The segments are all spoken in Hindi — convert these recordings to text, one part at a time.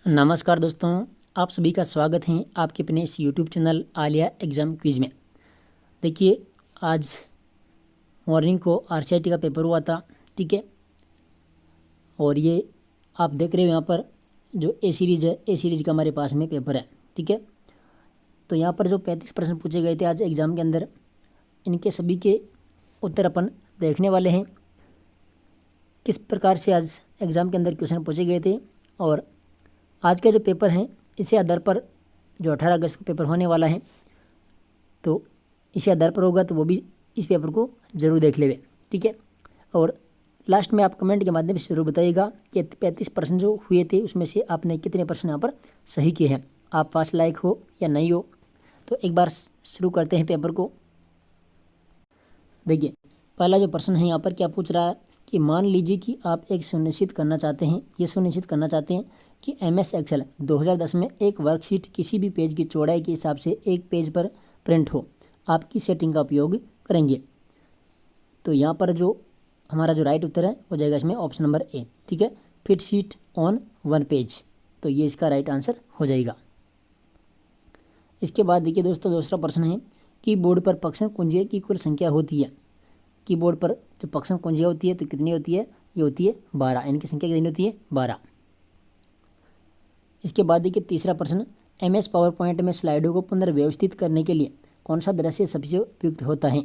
नमस्कार दोस्तों, आप सभी का स्वागत है आपके अपने इस YouTube channel Alia exam quiz में। देखिए, आज मॉर्निंग को आरसीआईटी का पेपर हुआ था, ठीक है। और ये आप देख रहे हो यहाँ पर जो ए सीरीज़ है, ए सीरीज़ का हमारे पास में पेपर है, ठीक है। तो यहाँ पर जो 35 प्रश्न पूछे गए थे आज एग्ज़ाम के अंदर, इनके सभी के उत्तर अपन देखने वाले हैं। किस प्रकार से आज एग्ज़ाम के अंदर क्वेश्चन पूछे गए थे और आज का जो पेपर है इसी आधार पर जो 18 अगस्त को पेपर होने वाला है, तो इसी आधार पर होगा, तो वो भी इस पेपर को ज़रूर देख लेवे, ठीक है। और लास्ट में आप कमेंट के माध्यम से ज़रूर बताइएगा कि 35 प्रश्न जो हुए थे उसमें से आपने कितने प्रश्न यहाँ पर सही किए हैं, आप पास लायक हो या नहीं हो। तो एक बार शुरू करते हैं पेपर को। देखिए, पहला जो प्रश्न है यहाँ पर क्या पूछ रहा है कि मान लीजिए कि आप ये सुनिश्चित करना चाहते हैं कि MS एक्सेल 2010 में एक वर्कशीट किसी भी पेज की चौड़ाई के हिसाब से एक पेज पर प्रिंट हो, आप किस सेटिंग का उपयोग करेंगे। तो यहाँ पर जो हमारा जो राइट उत्तर है हो जाएगा इसमें ऑप्शन नंबर ए, ठीक है, fit sheet on one page. तो ये इसका राइट आंसर हो जाएगा। इसके बाद देखिए दोस्तों, दूसरा प्रश्न है कीबोर्ड पर पक्षम कुंजियों की कुल संख्या होती है। कीबोर्ड पर जो पक्षम कुंजियाँ होती है तो कितनी होती है, ये होती है 12। इनकी संख्या कितनी होती है, 12। इसके बाद देखिए तीसरा प्रश्न, MS पावर पॉइंट में स्लाइडों को पुनर्व्यवस्थित करने के लिए कौन सा दृश्य सबसे उपयुक्त होता है,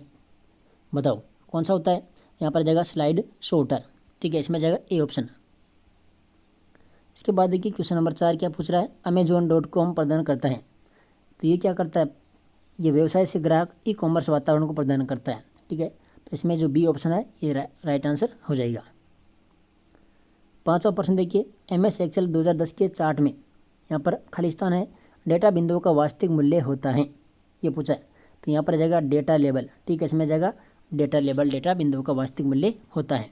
बताओ कौन सा होता है। यहाँ पर जाएगा स्लाइड शॉर्टर, ठीक है, इसमें जाएगा ए ऑप्शन। इसके बाद देखिए क्वेश्चन नंबर 4 क्या पूछ रहा है, Amazon.com प्रदान करता है। तो ये क्या करता है, ये व्यवसाय से ग्राहक ई-कॉमर्स वातावरण को प्रदान करता है, ठीक है। तो इसमें जो बी ऑप्शन है ये राइट आंसर हो जाएगा। पांचवा प्रश्न देखिए, MS एक्सेल 2010 के चार्ट में यहाँ पर खालिस्तान है, डेटा बिंदुओं का वास्तविक मूल्य होता है, ये पूछा है। तो यहाँ पर जाएगा डेटा लेबल, ठीक है, इसमें जाएगा डेटा लेबल, डेटा बिंदुओं का वास्तविक मूल्य होता है।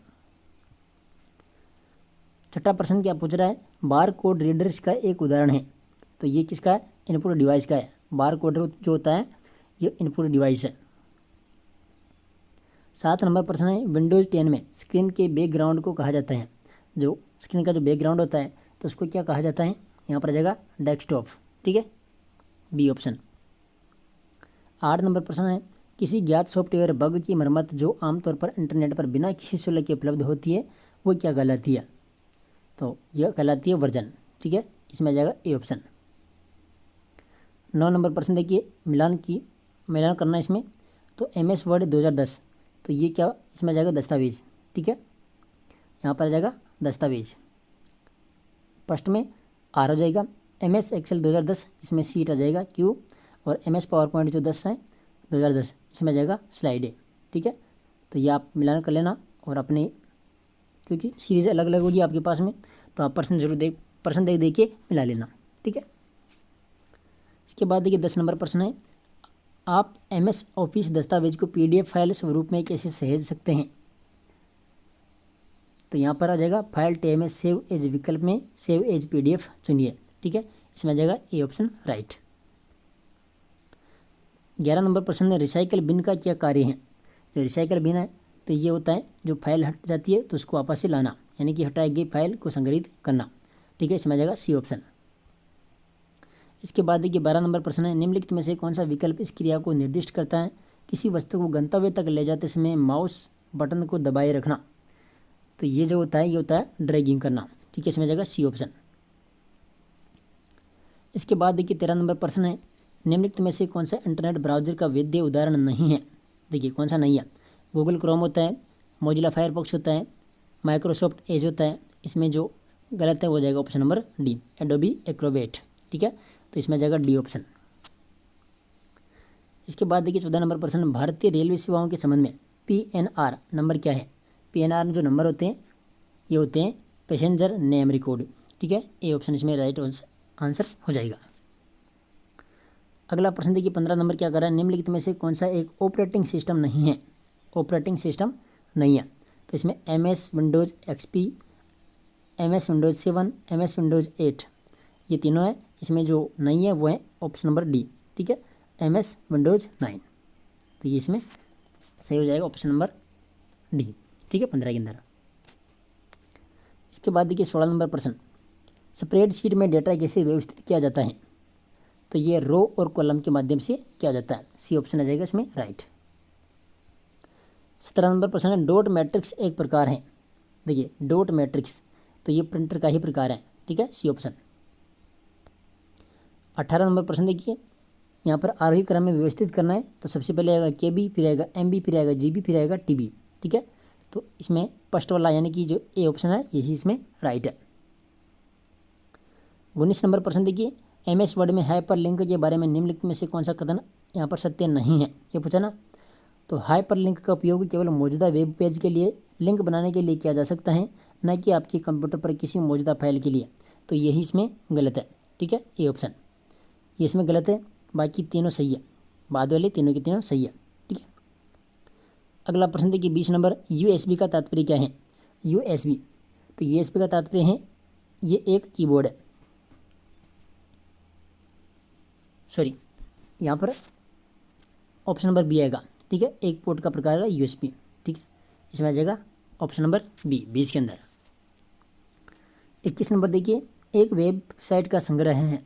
छठा प्रश्न क्या पूछ रहा है, बार कोड रीडर्स का एक उदाहरण है। तो ये किसका है, इनपुट डिवाइस का है। बार कोड जो होता है ये इनपुट डिवाइस है। 7 नंबर प्रश्न है, विंडोज़ 10 में स्क्रीन के बैकग्राउंड को कहा जाता है। जो स्क्रीन का जो बैकग्राउंड होता है तो उसको क्या कहा जाता है, यहाँ पर जाएगा डेस्कटॉप, ठीक है, बी ऑप्शन। 8 नंबर प्रश्न है, किसी ज्ञात सॉफ्टवेयर बग की मरम्मत जो आमतौर पर इंटरनेट पर बिना किसी शुल्क के उपलब्ध होती है वो क्या कहलाती है। तो यह कहलाती है वर्जन, ठीक है, इसमें जाएगा ए ऑप्शन। 9 नंबर प्रश्न देखिए, मिलान करना इसमें। तो MS वर्ड 2010, तो ये क्या, इसमें जाएगा दस्तावेज, ठीक है, यहाँ पर जाएगा दस्तावेज। फर्स्ट में आर हो जाएगा। MS एक्सेल 2010, इसमें सीट आ जाएगा क्यू। और MS पावर पॉइंट जो 10 है 2010, इसमें जाएगा स्लाइड है, ठीक है। तो ये आप मिलान कर लेना और अपने, क्योंकि सीरीज़ अलग अलग होगी आपके पास में, तो आप प्रश्न देख के मिला लेना, ठीक है। इसके बाद देखिए 10 नंबर प्रश्न है, आप MS ऑफिस दस्तावेज को PDF फाइल स्वरूप में कैसे सहेज सकते हैं। तो यहाँ पर आ जाएगा फाइल टैब में सेव एज विकल्प में सेव एज PDF चुनिए, ठीक है, इसमें आ जाएगा ए ऑप्शन राइट। 11 नंबर प्रश्न में, रिसाइकल बिन का क्या कार्य है। जो रिसाइकल बिन है तो ये होता है जो फाइल हट जाती है तो उसको वापस से लाना, यानी कि हटाई गई फाइल को संग्रहित करना, ठीक है, इसमें आ जाएगा सी ऑप्शन। इसके बाद देखिए 12 नंबर प्रश्न है, निम्नलिखित में से कौन सा विकल्प इस क्रिया को निर्दिष्ट करता है, किसी वस्तु को गंतव्य तक ले जाते समय माउस बटन को दबाए रखना। तो ये जो होता है ये होता है ड्रैगिंग करना, ठीक है, इसमें जाएगा सी ऑप्शन। इसके बाद देखिए 13 नंबर प्रश्न है, निम्नलिखित में से कौन सा इंटरनेट ब्राउजर का वैध उदाहरण नहीं है। देखिए कौन सा नहीं है, गूगल क्रोम होता है, मोजिला फायरफॉक्स होता है, माइक्रोसॉफ्ट एज होता है। इसमें जो गलत है वो जाएगा option number D, Adobe Acrobat, ठीक है, तो इसमें जाएगा डी ऑप्शन। इसके बाद देखिए 14 नंबर प्रश्न, भारतीय रेलवे सेवाओं के संबंध में PNR नंबर क्या है। PNR जो नंबर होते हैं ये होते हैं पैसेंजर नेम रिकॉर्ड, ठीक है, ए ऑप्शन इसमें राइट आंसर हो जाएगा। अगला प्रश्न देखिए 15 नंबर क्या कर रहा है, निम्नलिखित में से कौन सा एक ऑपरेटिंग सिस्टम नहीं है। ऑपरेटिंग सिस्टम नहीं है तो इसमें MS Windows XP, MS Windows 7, MS Windows 8, ये तीनों है। इसमें जो नहीं है वो है ऑप्शन नंबर डी, ठीक है, MS विंडोज़ 9। तो ये इसमें सही हो जाएगा ऑप्शन नंबर डी, ठीक है, 15 के अंदर। इसके बाद देखिए 16 नंबर प्रश्न, स्प्रेडशीट में डेटा कैसे व्यवस्थित किया जाता है? तो ये रो और कॉलम के माध्यम से किया जाता है। सी ऑप्शन आ जाएगा इसमें राइट। 17 नंबर प्रश्न है, डॉट मैट्रिक्स एक प्रकार है। देखिए डॉट मैट्रिक्स तो ये प्रिंटर का ही प्रकार है, ठीक है, सी ऑप्शन। 18 नंबर प्रश्न देखिए, यहाँ पर आरोही क्रम में व्यवस्थित करना है तो सबसे पहले आएगा KB, फिर आएगा MB, फिर आएगा GB, फिर आएगा TB, ठीक है। तो इसमें फर्स्ट वाला यानी कि जो ए ऑप्शन है यही इसमें राइट है। 19 नंबर प्रश्न देखिए, MS वर्ड में हाइपर लिंक के बारे में निम्नलिखित में से कौन सा कथन यहाँ पर सत्य नहीं है, ये पूछा ना। तो हाइपर लिंक का उपयोग केवल मौजूदा वेब पेज के लिए लिंक बनाने के लिए किया जा सकता है, न कि आपके कंप्यूटर पर किसी मौजूदा फाइल के लिए। तो यही इसमें गलत है, ठीक है, ए ऑप्शन ये इसमें गलत है, बाकी तीनों सही है, बाद वाले तीनों के तीनों सही है, ठीक है। अगला प्रश्न देखिए 20 नंबर, USB का तात्पर्य क्या है? USB तो USB का तात्पर्य है ये एक कीबोर्ड है, सॉरी यहाँ पर ऑप्शन नंबर बी आएगा, ठीक है, एक पोर्ट का प्रकार है USB, ठीक है, इसमें आ जाएगा ऑप्शन नंबर बी 20 के अंदर। 21 नंबर देखिए, एक वेबसाइट का संग्रह है,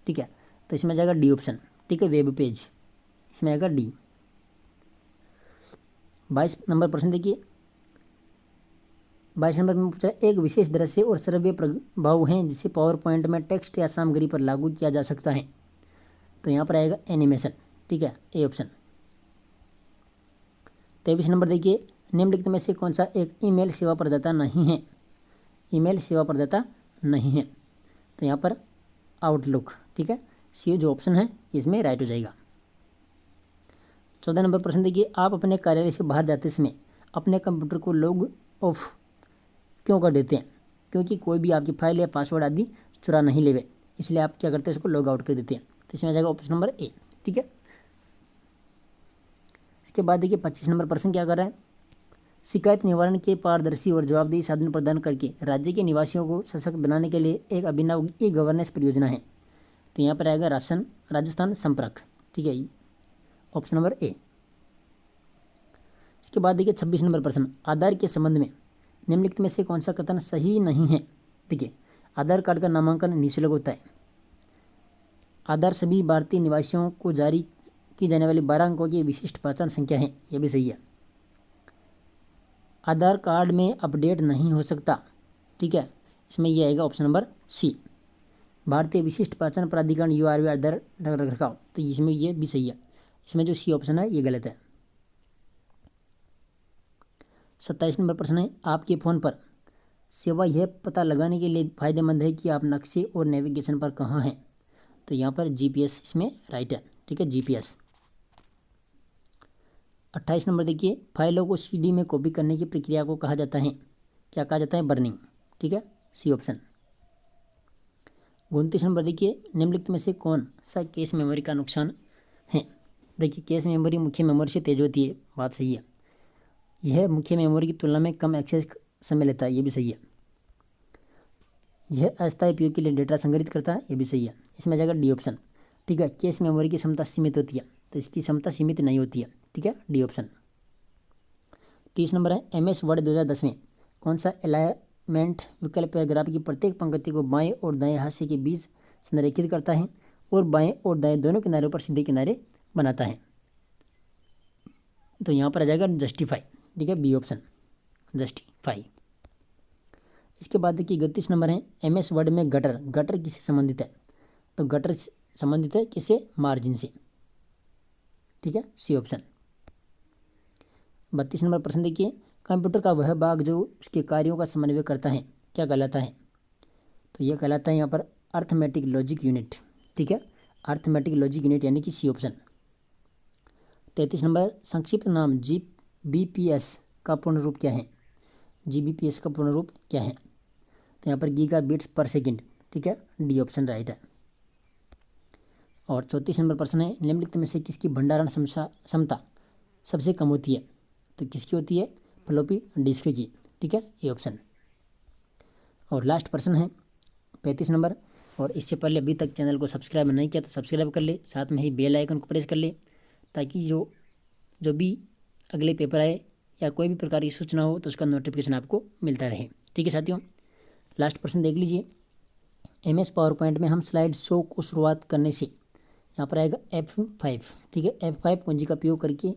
ठीक है, तो इसमें आ जाएगा डी ऑप्शन, ठीक है, वेब पेज, इसमें आएगा डी। 22 नंबर प्रश्न देखिए, 22 नंबर में पूछा एक विशेष दृश्य और श्रव्य प्रभाव हैं जिसे पावर पॉइंट में टेक्स्ट या सामग्री पर लागू किया जा सकता है। तो यहाँ पर आएगा एनिमेशन, ठीक है, ए ऑप्शन। 23 नंबर देखिए, निम्नलिखित में से कौन सा एक ईमेल सेवा प्रदाता नहीं है? ईमेल सेवा प्रदाता नहीं है, तो यहाँ पर आउटलुक, ठीक है, सी जो ऑप्शन है इसमें राइट हो जाएगा। 14 नंबर प्रश्न देखिए, आप अपने कार्यालय से बाहर जाते समय अपने कंप्यूटर को लॉग ऑफ क्यों कर देते हैं? क्योंकि कोई भी आपकी फाइल या पासवर्ड आदि चुरा नहीं लेवे, इसलिए आप क्या करते हैं, इसको लॉग आउट कर देते हैं। तो इसमें आ जाएगा ऑप्शन नंबर ए, ठीक है। इसके बाद देखिए 25 नंबर प्रश्न क्या कर रहा है, शिकायत निवारण के पारदर्शी और जवाबदेही साधन प्रदान करके राज्य के निवासियों को सशक्त बनाने के लिए एक अभिनव ई गवर्नेंस परियोजना है। तो यहाँ पर आएगा राजस्थान संपर्क, ठीक है, ऑप्शन नंबर ए। इसके बाद देखिए 26 नंबर प्रश्न, आधार के संबंध में निम्नलिखित में से कौन सा कथन सही नहीं है? देखिए आधार कार्ड का नामांकन निःशुल्क होता है, आधार सभी भारतीय निवासियों को जारी की जाने वाली 12 अंकों की विशिष्ट पहचान संख्या है, यह भी सही है। आधार कार्ड में अपडेट नहीं हो सकता, ठीक है, इसमें यह आएगा ऑप्शन नंबर सी, भारतीय विशिष्ट पहचान प्राधिकरण URV आधार रखरखाव, तो इसमें यह भी सही है, इसमें जो सी ऑप्शन है ये गलत है। 27 नंबर प्रश्न है, आपके फ़ोन पर सेवा यह पता लगाने के लिए फ़ायदेमंद है कि आप नक्शे और नेविगेशन पर कहाँ हैं? तो यहाँ पर GPS इसमें राइट है, ठीक है, GPS। 28 नंबर देखिए, फाइलों को CD में कॉपी करने की प्रक्रिया को कहा जाता है, क्या कहा जाता है? बर्निंग, ठीक है, सी ऑप्शन। 29 नंबर देखिए, निम्नलिखित में से कौन सा कैश मेमोरी का नुकसान है? देखिए कैश मेमोरी मुख्य मेमोरी से तेज होती है, बात सही है, यह मुख्य मेमोरी की तुलना में कम एक्सेस समय लेता है, ये भी सही है। यह अस्थायी उपयोग के लिए डेटा संग्रहित करता है, ये भी सही है, इसमें जाएगा डी ऑप्शन, ठीक है, कैश मेमोरी की क्षमता सीमित होती है, तो इसकी क्षमता सीमित नहीं होती है, ठीक है, डी ऑप्शन। 30 नंबर है, MS वर्ड 2010 में कौन सा अलाइनमेंट विकल्प पैराग्राफ की प्रत्येक पंक्ति को बाएं और दाएं हाशिए के बीच संरेखित करता है और बाएं और दाएं दोनों किनारों पर सीधे किनारे बनाता है? तो यहाँ पर आ जाएगा जस्टिफाई, ठीक है, बी ऑप्शन, जस्टिफाई। इसके बाद देखिए 31 नंबर है, MS वर्ड में गटर किससे संबंधित है? तो गटर संबंधित है किससे? मार्जिन से, ठीक है, सी ऑप्शन। 32 नंबर प्रश्न देखिए, कंप्यूटर का वह भाग जो उसके कार्यों का समन्वय करता है क्या कहलाता है? तो यह कहलाता है यहाँ पर अर्थमेटिक लॉजिक यूनिट, ठीक है, अर्थमेटिक लॉजिक यूनिट यानी कि सी ऑप्शन। 33 नंबर, संक्षिप्त नाम GBPS का पूर्ण रूप क्या है? GBPS का पूर्ण रूप क्या है? तो यहाँ पर गीगा बिट्स पर सेकेंड, ठीक है, डी ऑप्शन राइट है। और 34 नंबर प्रश्न है, निम्नलिखित में से किसकी भंडारण क्षमता सबसे कम होती है? तो किसकी होती है? फ्लॉपी डिस्क की, ठीक है, ए ऑप्शन। और लास्ट प्रश्न है 35 नंबर, और इससे पहले अभी तक चैनल को सब्सक्राइब नहीं किया तो सब्सक्राइब कर ले, साथ में ही बेल आइकन को प्रेस कर ले, ताकि जो भी अगले पेपर आए या कोई भी प्रकार की सूचना हो तो उसका नोटिफिकेशन आपको मिलता रहे, ठीक है साथियों। लास्ट प्रश्न देख लीजिए, MS पावर पॉइंट में हम स्लाइड शो को शुरुआत करने से यहाँ पर आएगा F5, ठीक है, F5 कुंजी का उपयोग करके,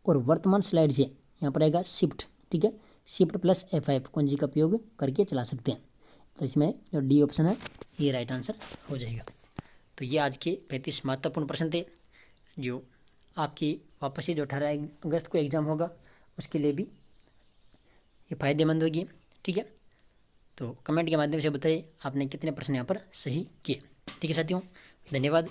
और वर्तमान स्लाइड से यहाँ पर आएगा शिफ्ट, ठीक है, शिफ्ट प्लस F5 कुंजी का उपयोग करके चला सकते हैं। तो इसमें जो डी ऑप्शन है ये राइट आंसर हो जाएगा। तो ये आज के 35 महत्वपूर्ण प्रश्न थे जो आपकी वापस से जो 18 अगस्त को एग्ज़ाम होगा उसके लिए भी ये फ़ायदेमंद होगी, ठीक है। तो कमेंट के माध्यम से बताइए आपने कितने प्रश्न यहाँ पर सही किए। ठीक है साथियों, धन्यवाद।